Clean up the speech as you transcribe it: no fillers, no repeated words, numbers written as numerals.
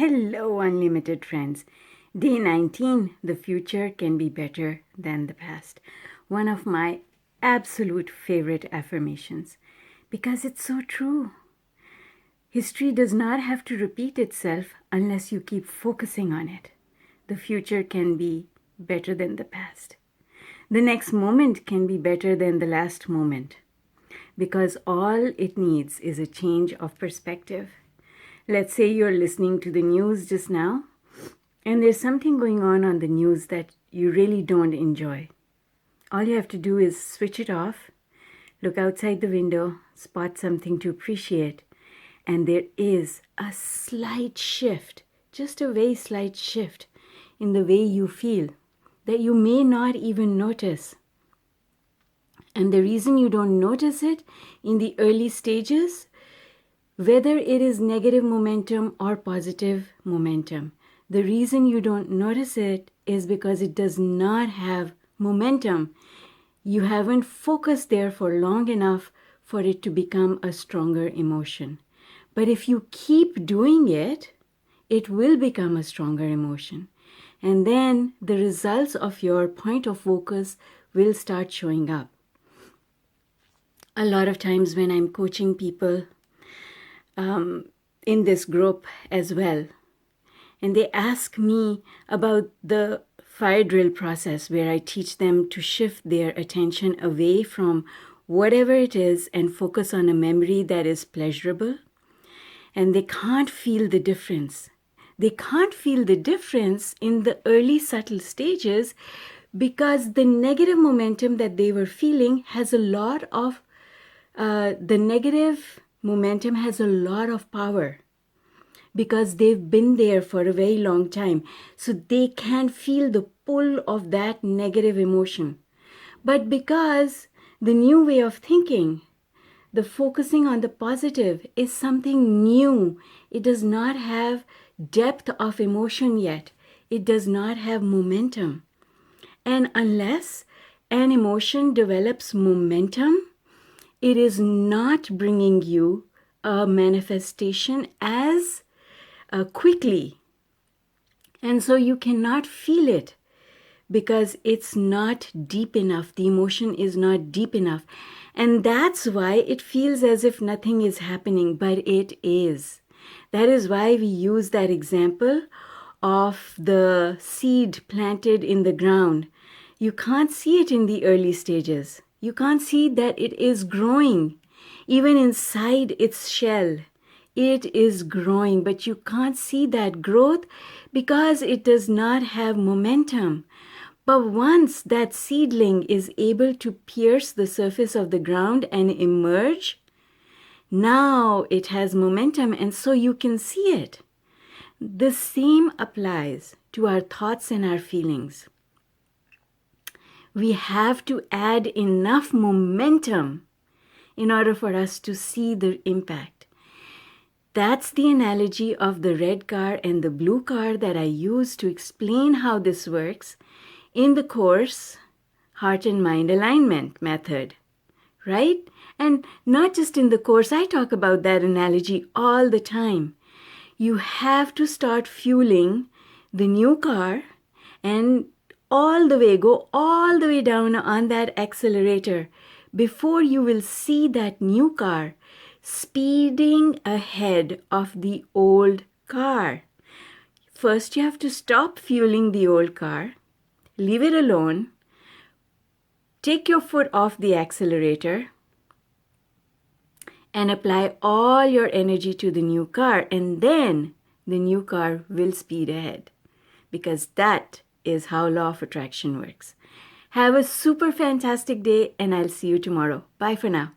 Hello, unlimited friends. Day 19, the future can be better than the past. One of my absolute favorite affirmations because it's so true. History does not have to repeat itself unless you keep focusing on it. The future can be better than the past. The next moment can be better than the last moment because all it needs is a change of perspective. Let's say you're listening to the news just now, and there's something going on the news that you really don't enjoy. All you have to do is switch it off, look outside the window, spot something to appreciate, and there is a slight shift, just a very slight shift in the way you feel that you may not even notice. And the reason you don't notice it in the early stages, whether it is negative momentum or positive momentum, the reason you don't notice it is because it does not have momentum. You haven't focused there for long enough for it to become a stronger emotion. But if you keep doing it, it will become a stronger emotion. And then the results of your point of focus will start showing up. A lot of times when I'm coaching people, in this group as well, and they ask me about the fire drill process where I teach them to shift their attention away from whatever it is and focus on a memory that is pleasurable, and they can't feel the difference. They can't feel the difference in the early subtle stages because the negative momentum that they were feeling has a lot of the negative momentum has a lot of power because they've been there for a very long time. So they can feel the pull of that negative emotion. But because the new way of thinking, the focusing on the positive is something new, it does not have depth of emotion yet. It does not have momentum. And unless an emotion develops momentum, it is not bringing you a manifestation as quickly. And so you cannot feel it because it's not deep enough. The emotion is not deep enough. And that's why it feels as if nothing is happening, but it is. That is why we use that example of the seed planted in the ground. You can't see it in the early stages. You can't see that it is growing. Even inside its shell, it is growing, but you can't see that growth because it does not have momentum. But once that seedling is able to pierce the surface of the ground and emerge, now it has momentum, and so you can see it. The same applies to our thoughts and our feelings. We have to add enough momentum in order for us to see the impact. That's the analogy of the red car and the blue car that I use to explain how this works in the course Heart and Mind Alignment method, right? And not just in the course, I talk about that analogy all the time. You have to start fueling the new car and go all the way down on that accelerator before you will see that new car speeding ahead of the old car. First, you have to stop fueling the old car, leave it alone, take your foot off the accelerator, and apply all your energy to the new car, and then the new car will speed ahead because that is how law of attraction works. Have a super fantastic day, and I'll see you tomorrow. Bye for now.